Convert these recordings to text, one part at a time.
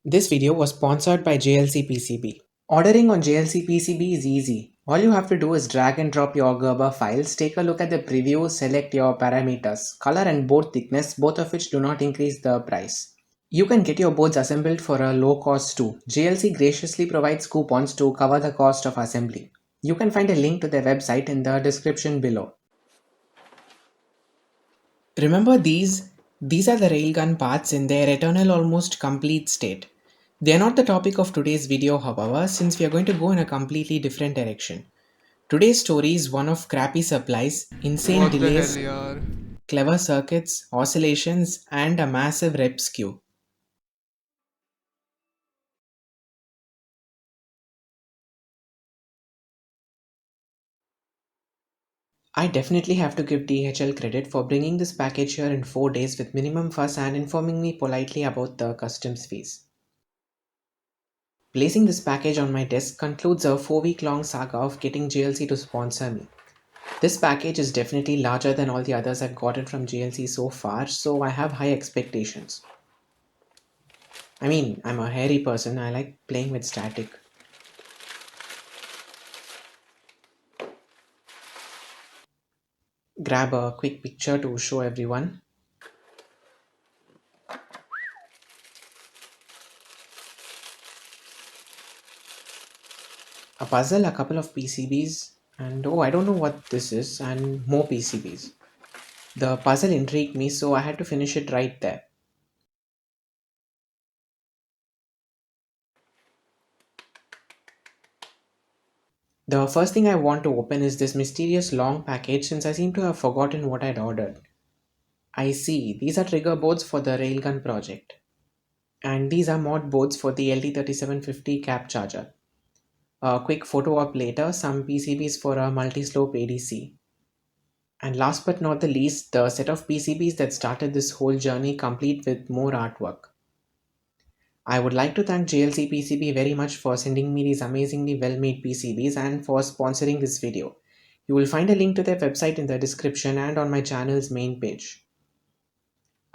This video was sponsored by JLC PCB. Ordering on JLC PCB is easy. All you have to do is drag and drop your Gerber files, take a look at the preview, select your parameters, color and board thickness, both of which do not increase the price. You can get your boards assembled for a low cost too. JLC graciously provides coupons to cover the cost of assembly. You can find a link to their website in the description below. Remember these? These are the railgun parts in their eternal almost complete state. They are not the topic of today's video, however, since we are going to go in a completely different direction. Today's story is one of crappy supplies, insane What the hell, delays, yaar? clever circuits, oscillations, and a massive rep skew. I definitely have to give DHL credit for bringing this package here in 4 days with minimum fuss and informing me politely about the customs fees. Placing this package on my desk concludes a 4-week long saga of getting JLC to sponsor me. This package is definitely larger than all the others I've gotten from JLC so far, so I have high expectations. I mean, I'm a hairy person, I like playing with static. Grab a quick picture to show everyone. A puzzle, a couple of PCBs, and oh, I don't know what this is, and more PCBs. The puzzle intrigued me, so I had to finish it right there. The first thing I want to open is this mysterious long package since I seem to have forgotten what I'd ordered. I see, these are trigger boards for the railgun project. And these are mod boards for the LT3750 cap charger. A quick photo up later, some PCBs for a multislope ADC. And last but not the least, the set of PCBs that started this whole journey complete with more artwork. I would like to thank JLC PCB very much for sending me these amazingly well made PCBs and for sponsoring this video. You will find a link to their website in the description and on my channel's main page.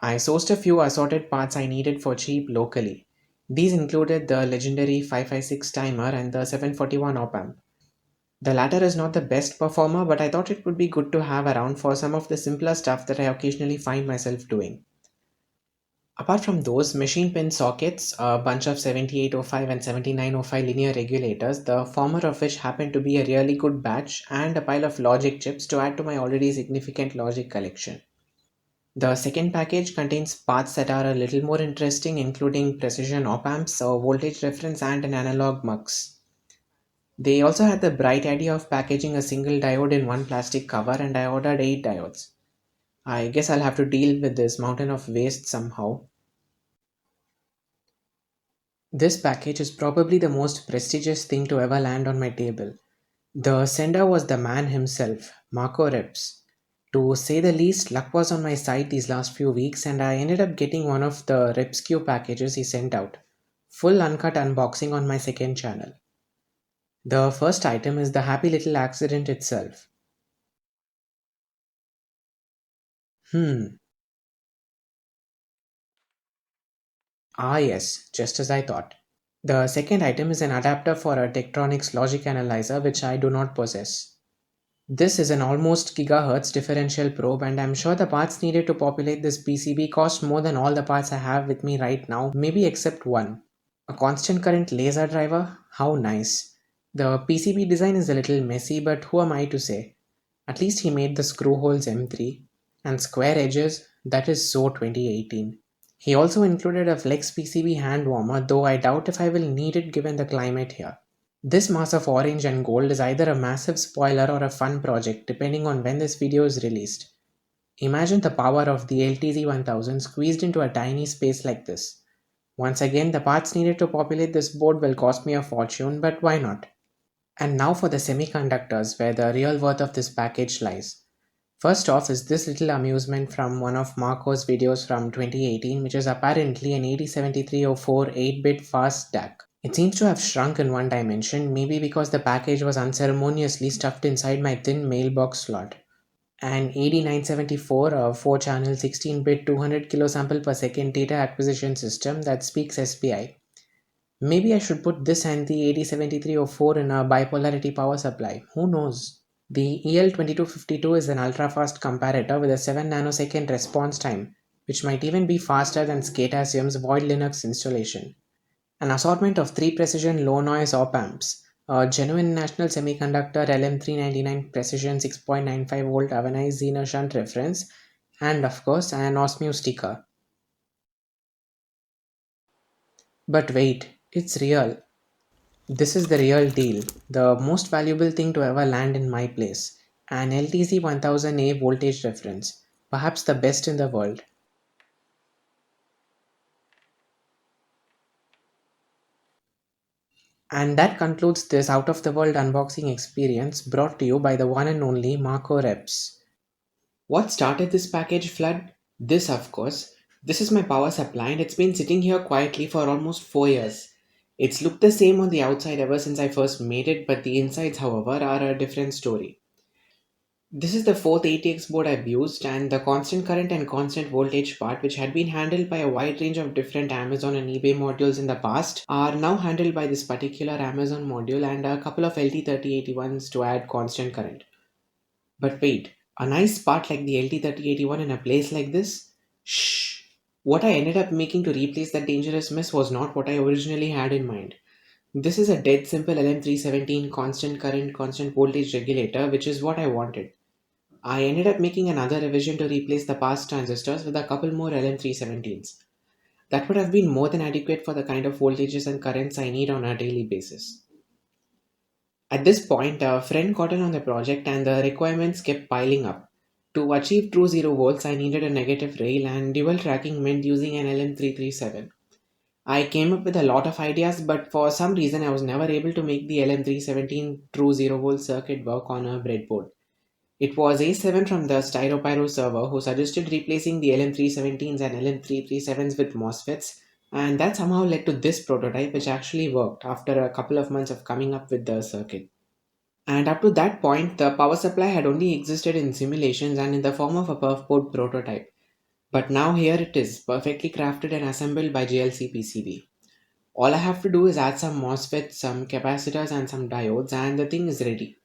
I sourced a few assorted parts I needed for cheap locally. These included the legendary 556 timer and the 741 op amp. The latter is not the best performer, but I thought it would be good to have around for some of the simpler stuff that I occasionally find myself doing. Apart from those, machine pin sockets, a bunch of 7805 and 7905 linear regulators, the former of which happened to be a really good batch, and a pile of logic chips to add to my already significant logic collection. The second package contains parts that are a little more interesting, including precision op amps, a voltage reference, and an analog mux. They also had the bright idea of packaging a single diode in one plastic cover, and I ordered 8 diodes. I guess I'll have to deal with this mountain of waste somehow. This package is probably the most prestigious thing to ever land on my table. The sender was the man himself, Marco Reps. To say the least, luck was on my side these last few weeks, and I ended up getting one of the Repsq packages he sent out. Full uncut unboxing on my second channel. The first item is the happy little accident itself. Hmm. Ah, yes, just as I thought. The second item is an adapter for a Tektronix logic analyzer, which I do not possess. This is an almost gigahertz differential probe, and I'm sure the parts needed to populate this PCB cost more than all the parts I have with me right now, maybe except one. A constant current laser driver? How nice. The PCB design is a little messy, but who am I to say? At least he made the screw holes M3 and square edges, that is so 2018. He also included a flex PCB hand warmer, though I doubt if I will need it given the climate here. This mass of orange and gold is either a massive spoiler or a fun project depending on when this video is released. Imagine the power of the LTZ-1000 squeezed into a tiny space like this. Once again, the parts needed to populate this board will cost me a fortune, but why not? And now for the semiconductors, where the real worth of this package lies. First off is this little amusement from one of Marco's videos from 2018, which is apparently an 807304 8-bit fast DAC. It seems to have shrunk in one dimension, maybe because the package was unceremoniously stuffed inside my thin mailbox slot. An 8974, a 4-channel 16-bit 200 kilosample per second data acquisition system that speaks SPI. Maybe I should put this and the 807304 in a bipolarity power supply. Who knows? The EL2252 is an ultra-fast comparator with a 7 nanosecond response time, which might even be faster than Scatasium's Void Linux installation. An assortment of 3 precision low noise op amps, a genuine National Semiconductor LM399 precision 6.95 volt Avanai Zener shunt reference, and of course an Osmu sticker. But wait, it's real. This is the real deal, the most valuable thing to ever land in my place. An LTC 1000A voltage reference, perhaps the best in the world. And that concludes this out of the world unboxing experience brought to you by the one and only Marco Reps. What started this package flood? This, of course. This is my power supply and it's been sitting here quietly for almost 4 years. It's looked the same on the outside ever since I first made it, but the insides, however, are a different story. This is the fourth ATX board I've used, and the constant current and constant voltage part, which had been handled by a wide range of different Amazon and eBay modules in the past, are now handled by this particular Amazon module and a couple of LT3081s to add constant current. But wait, a nice part like the LT3081 in a place like this? Shh! What I ended up making to replace that dangerous mess was not what I originally had in mind. This is a dead simple LM317 constant current, constant voltage regulator, which is what I wanted. I ended up making another revision to replace the past transistors with a couple more LM317s. That would have been more than adequate for the kind of voltages and currents I need on a daily basis. At this point, a friend got in on the project and the requirements kept piling up. To achieve true 0 volts, I needed a negative rail and dual tracking meant using an LM337. I came up with a lot of ideas, but for some reason I was never able to make the LM317 true 0 volt circuit work on a breadboard. It was A7 from the Styropyro server who suggested replacing the LM317s and LM337s with MOSFETs, and that somehow led to this prototype, which actually worked after a couple of months of coming up with the circuit. And up to that point, the power supply had only existed in simulations and in the form of a perf board prototype. But now here it is, perfectly crafted and assembled by JLC PCB. All I have to do is add some MOSFETs, some capacitors, and some diodes, and the thing is ready.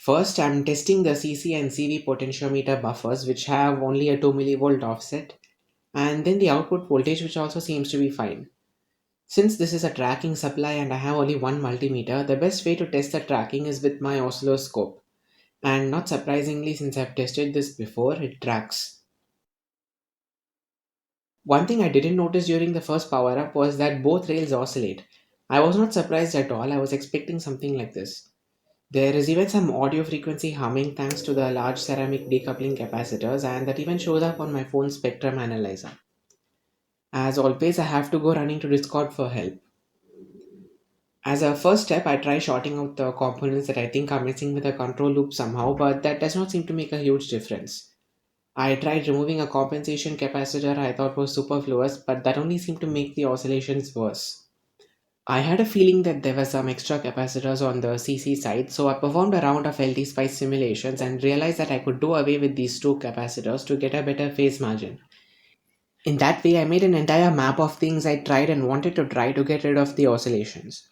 First, I'm testing the CC and CV potentiometer buffers, which have only a 2 millivolt offset, and then the output voltage, which also seems to be fine. Since this is a tracking supply and I have only one multimeter, the best way to test the tracking is with my oscilloscope. And not surprisingly, since I've tested this before, it tracks. One thing I didn't notice during the first power up was that both rails oscillate. I was not surprised at all, I was expecting something like this. There is even some audio frequency humming thanks to the large ceramic decoupling capacitors, and that even shows up on my phone's spectrum analyzer. As always, I have to go running to Discord for help. As a first step, I try sorting out the components that I think are missing with the control loop somehow, but that does not seem to make a huge difference. I tried removing a compensation capacitor I thought was superfluous, but that only seemed to make the oscillations worse. I had a feeling that there were some extra capacitors on the CC side, so I performed a round of LT Spice simulations and realized that I could do away with these two capacitors to get a better phase margin. In that way, I made an entire map of things I tried and wanted to try to get rid of the oscillations.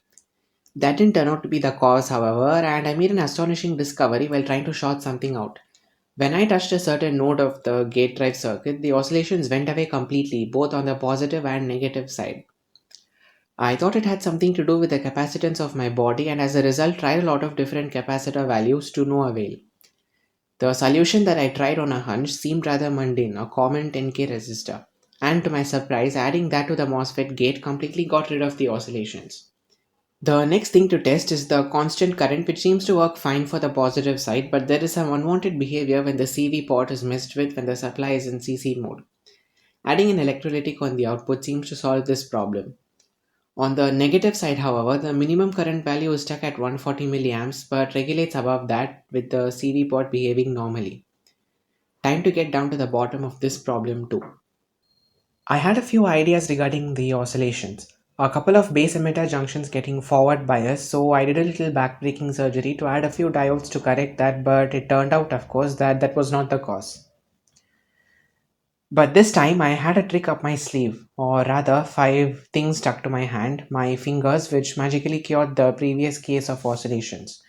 That didn't turn out to be the cause, however, and I made an astonishing discovery while trying to sort something out. When I touched a certain node of the gate drive circuit, the oscillations went away completely, both on the positive and negative side. I thought it had something to do with the capacitance of my body, and as a result tried a lot of different capacitor values to no avail. The solution that I tried on a hunch seemed rather mundane, a common 10k resistor. And to my surprise, adding that to the MOSFET gate completely got rid of the oscillations. The next thing to test is the constant current, which seems to work fine for the positive side, but there is some unwanted behavior when the CV port is messed with when the supply is in CC mode. Adding an electrolytic on the output seems to solve this problem. On the negative side, however, the minimum current value is stuck at 140 milliamps but regulates above that with the CV port behaving normally. Time to get down to the bottom of this problem too. I had a few ideas regarding the oscillations. A couple of base emitter junctions getting forward bias, so I did a little backbreaking surgery to add a few diodes to correct that, but it turned out, of course, that that was not the cause. But this time I had a trick up my sleeve, or rather, five things stuck to my hand, my fingers, which magically cured the previous case of oscillations.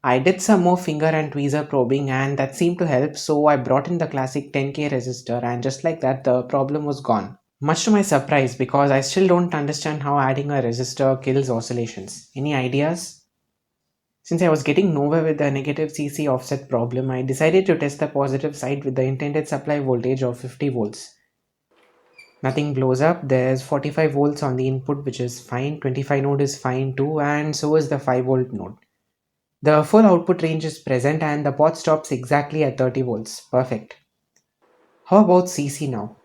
I did some more finger and tweezer probing, and that seemed to help, so I brought in the classic 10k resistor, and just like that, the problem was gone. Much to my surprise, because I still don't understand how adding a resistor kills oscillations. Any ideas? Since I was getting nowhere with the negative CC offset problem, I decided to test the positive side with the intended supply voltage of 50 volts. Nothing blows up, there's 45 volts on the input, which is fine, 25 node is fine too, and so is the 5 volt node. The full output range is present and the pot stops exactly at 30 volts. Perfect. How about CC now?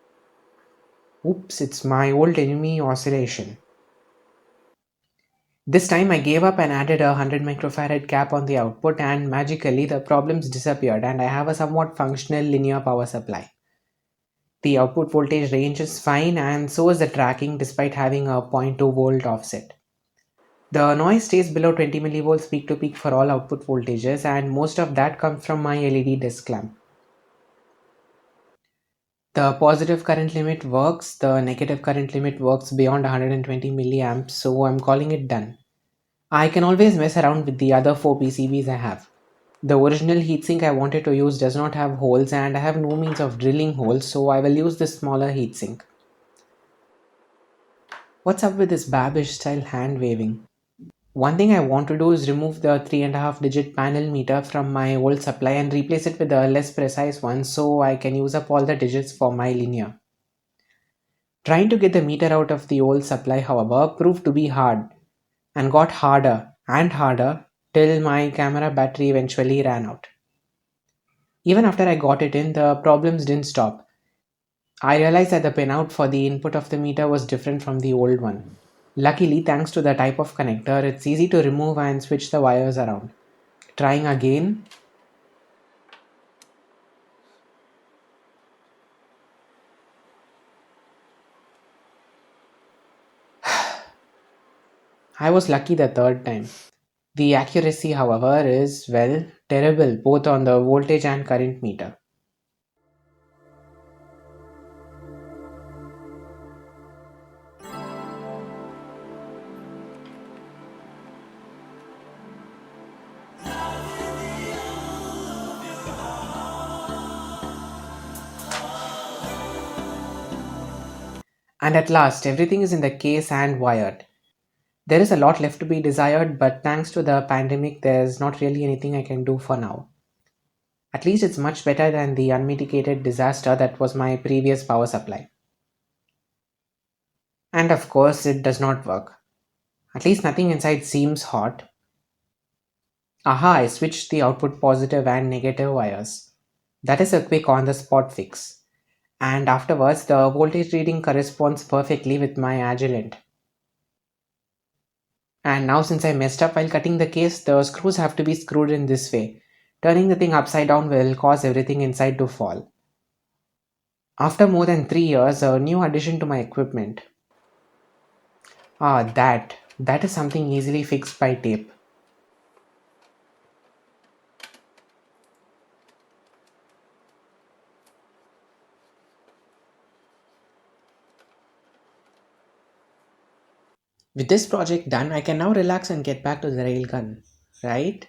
Oops, it's my old enemy oscillation. This time I gave up and added a 100 microfarad cap on the output, and magically the problems disappeared and I have a somewhat functional linear power supply. The output voltage range is fine and so is the tracking despite having a zero point 0.2 volt offset. The noise stays below 20 millivolts peak to peak for all output voltages, and most of that comes from my LED desk lamp. The positive current limit works, the negative current limit works beyond 120 milliamps, so I'm calling it done. I can always mess around with the other 4 PCBs I have. The original heatsink I wanted to use does not have holes and I have no means of drilling holes, so I will use this smaller heatsink. What's up with this Babish style hand waving? One thing I want to do is remove the 3.5 digit panel meter from my old supply and replace it with a less precise one so I can use up all the digits for my linear. Trying to get the meter out of the old supply, however, proved to be hard and got harder and harder till my camera battery eventually ran out. Even after I got it in, the problems didn't stop. I realized that the pinout for the input of the meter was different from the old one. Luckily, thanks to the type of connector, it's easy to remove and switch the wires around. Trying again. I was lucky the third time. The accuracy, however, is, well, terrible both on the voltage and current meter. And at last, everything is in the case and wired. There is a lot left to be desired, but thanks to the pandemic, there's not really anything I can do for now. At least it's much better than the unmitigated disaster that was my previous power supply. And of course, it does not work. At least nothing inside seems hot. Aha, I switched the output positive and negative wires. That is a quick on the spot fix. And afterwards, the voltage reading corresponds perfectly with my Agilent. And now, since I messed up while cutting the case, the screws have to be screwed in this way. Turning the thing upside down will cause everything inside to fall. After more than 3 years, a new addition to my equipment. That is something easily fixed by tape. With this project done, I can now relax and get back to the railgun, right?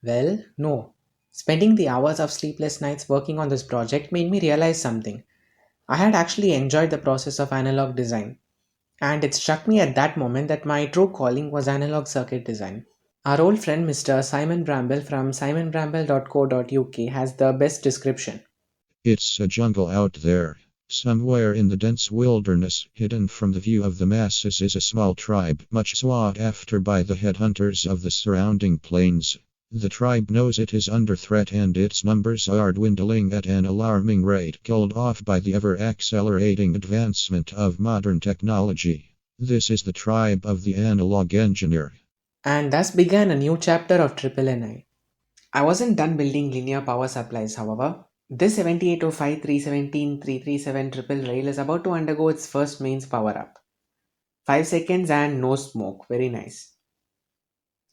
Well, no. Spending the hours of sleepless nights working on this project made me realize something. I had actually enjoyed the process of analog design, and it struck me at that moment that my true calling was analog circuit design. Our old friend Mr. Simon Bramble from simonbramble.co.uk has the best description. It's a jungle out there. Somewhere in the dense wilderness, hidden from the view of the masses, is a small tribe, much sought after by the headhunters of the surrounding plains. The tribe knows it is under threat and its numbers are dwindling at an alarming rate, killed off by the ever accelerating advancement of modern technology. This is the tribe of the analog engineer. And thus began a new chapter of Triple NI. I wasn't done building linear power supplies, however. This 7805 317 337 triple rail is about to undergo its first mains power up. 5 seconds and no smoke. Very nice.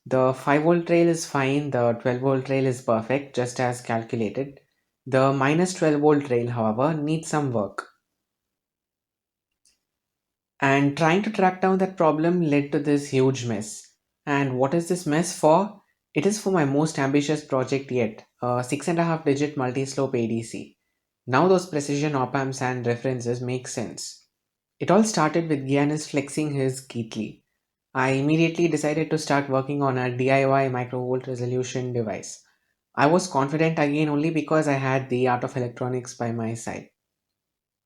The 5 volt rail is fine, the 12 volt rail is perfect, just as calculated. The minus 12 volt rail, however, needs some work. And trying to track down that problem led to this huge mess. And what is this mess for? It is for my most ambitious project yet, a 6.5 digit multi-slope ADC. Now those precision op amps and references make sense. It all started with Giannis flexing his Keathley. I immediately decided to start working on a DIY microvolt resolution device. I was confident again only because I had the art of electronics by my side.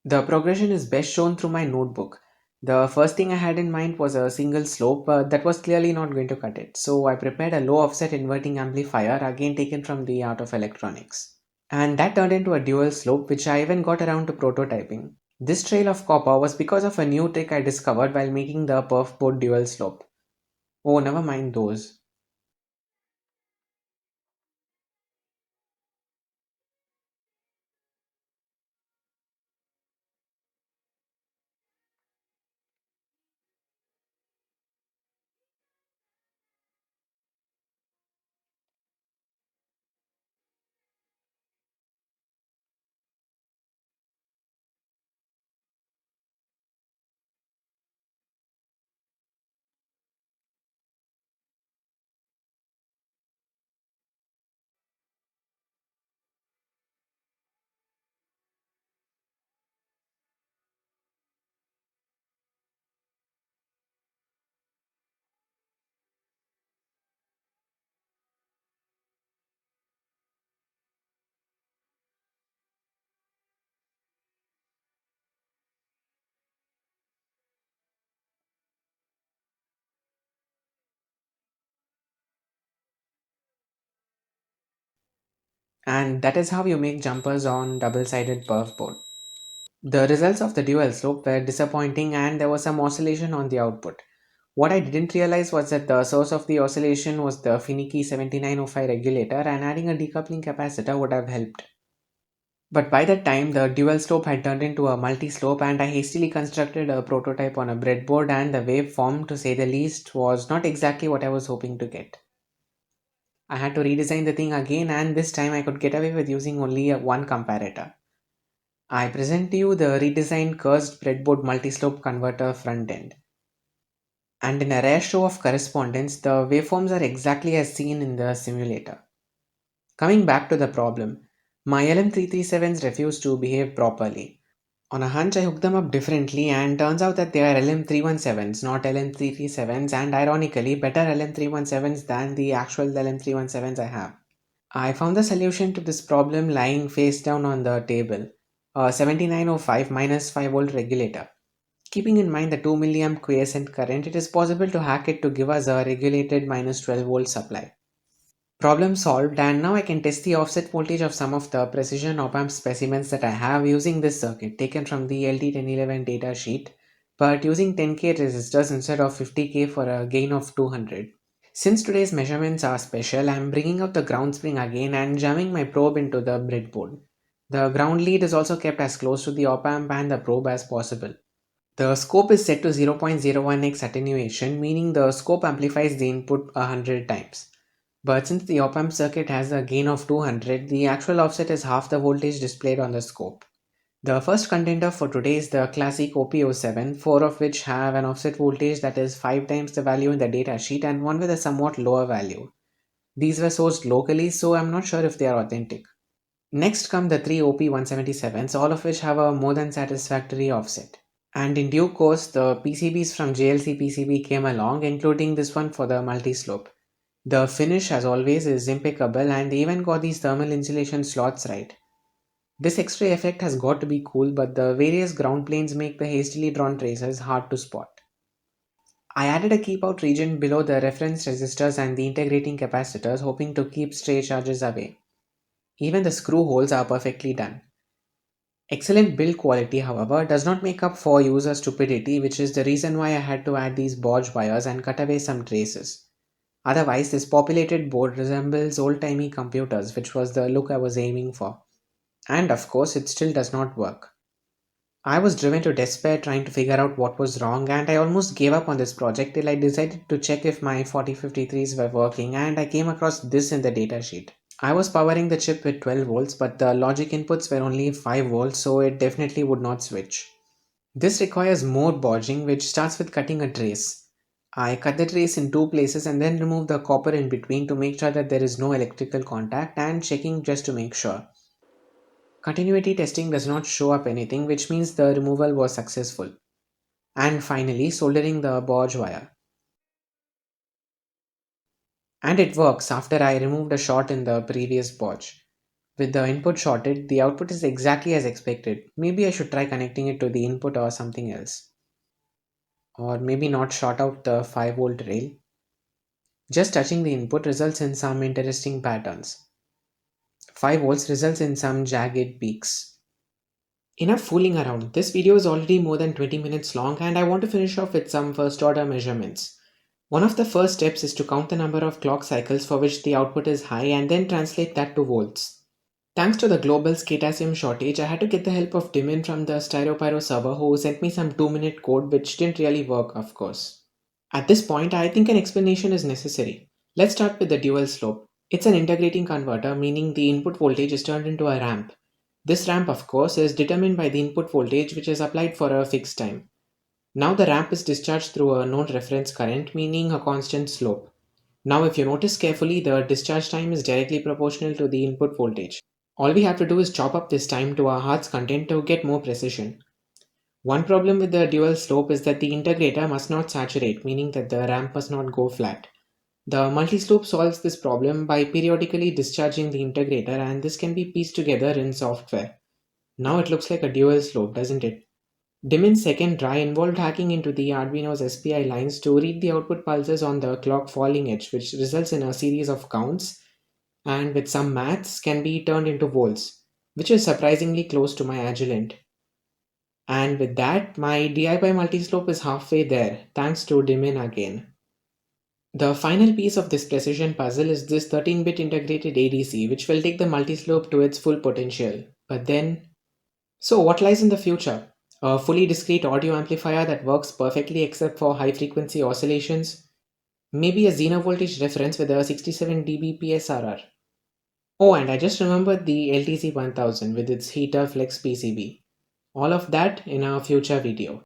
The progression is best shown through my notebook. The first thing I had in mind was a single slope, but that was clearly not going to cut it. So I prepared a low offset inverting amplifier, again taken from the art of electronics. And that turned into a dual slope, which I even got around to prototyping. This trail of copper was because of a new trick I discovered while making the perf board dual slope. Oh, never mind those. And that is how you make jumpers on double-sided perf board. The results of the dual slope were disappointing and there was some oscillation on the output. What I didn't realize was that the source of the oscillation was the finicky 7905 regulator and adding a decoupling capacitor would have helped. But by that time, the dual slope had turned into a multi-slope and I hastily constructed a prototype on a breadboard and the waveform, to say the least, was not exactly what I was hoping to get. I had to redesign the thing again and this time I could get away with using only one comparator. I present to you the redesigned cursed breadboard multi-slope converter front end. And in a rare show of correspondence, the waveforms are exactly as seen in the simulator. Coming back to the problem, my LM337s refuse to behave properly. On a hunch, I hooked them up differently and turns out that they are LM317s, not LM337s, and ironically better LM317s than the actual LM317s I have. I found the solution to this problem lying face down on the table, a 7905 minus 5 volt regulator. Keeping in mind the 2 milliamp quiescent current, it is possible to hack it to give us a regulated minus 12 volt supply. Problem solved, and now I can test the offset voltage of some of the precision op amp specimens that I have using this circuit taken from the LT1011 data sheet, but using 10k resistors instead of 50k for a gain of 200. Since today's measurements are special, I am bringing out the ground spring again and jamming my probe into the breadboard. The ground lead is also kept as close to the op amp and the probe as possible. The scope is set to 0.01x attenuation, meaning the scope amplifies the input 100 times. But since the op amp circuit has a gain of 200, the actual offset is half the voltage displayed on the scope. The first contender for today is the classic OP07, 4 of which have an offset voltage that is 5 times the value in the datasheet and one with a somewhat lower value. These were sourced locally, so I'm not sure if they are authentic. Next come the 3 OP177s, all of which have a more than satisfactory offset. And in due course, the PCBs from JLC PCB came along, including this one for the multi-slope. The finish, as always, is impeccable and they even got these thermal insulation slots right. This X-ray effect has got to be cool, but the various ground planes make the hastily drawn traces hard to spot. I added a keep out region below the reference resistors and the integrating capacitors, hoping to keep stray charges away. Even the screw holes are perfectly done. Excellent build quality, however, does not make up for user stupidity, which is the reason why I had to add these bodge wires and cut away some traces. Otherwise, this populated board resembles old-timey computers, which was the look I was aiming for. And of course, it still does not work. I was driven to despair trying to figure out what was wrong, and I almost gave up on this project till I decided to check if my 4053s were working, and I came across this in the datasheet. I was powering the chip with 12 volts, but the logic inputs were only 5 volts, so it definitely would not switch. This requires more bodging, which starts with cutting a trace. I cut the trace in two places and then remove the copper in between to make sure that there is no electrical contact, and checking just to make sure. Continuity testing does not show up anything, which means the removal was successful. And finally, soldering the bodge wire. And it works after I removed a short in the previous bodge. With the input shorted, the output is exactly as expected. Maybe I should try connecting it to the input or something else. Or maybe not short out the 5-volt rail. Just touching the input results in some interesting patterns. 5 volts results in some jagged peaks. Enough fooling around. This video is already more than 20 minutes long and I want to finish off with some first order measurements. One of the first steps is to count the number of clock cycles for which the output is high and then translate that to volts. Thanks to the global scatasium shortage, I had to get the help of Dimin from the StyroPyro server who sent me some 2-minute code which didn't really work, of course. At this point, I think an explanation is necessary. Let's start with the dual slope. It's an integrating converter, meaning the input voltage is turned into a ramp. This ramp, of course, is determined by the input voltage which is applied for a fixed time. Now the ramp is discharged through a known reference current, meaning a constant slope. Now if you notice carefully, the discharge time is directly proportional to the input voltage. All we have to do is chop up this time to our heart's content to get more precision. One problem with the dual slope is that the integrator must not saturate, meaning that the ramp must not go flat. The multislope solves this problem by periodically discharging the integrator, and this can be pieced together in software. Now it looks like a dual slope, doesn't it? Dimin's second try involved hacking into the Arduino's SPI lines to read the output pulses on the clock falling edge, which results in a series of counts and with some maths can be turned into volts, which is surprisingly close to my Agilent. And with that, my DIY multislope is halfway there, thanks to Dimin again. The final piece of this precision puzzle is this 13-bit integrated ADC, which will take the multislope to its full potential. But then, so what lies in the future? A fully discrete audio amplifier that works perfectly except for high frequency oscillations? Maybe a Zener voltage reference with a 67 dB PSRR? Oh, and I just remembered the LTC 1000 with its heater flex PCB. All of that in a future video.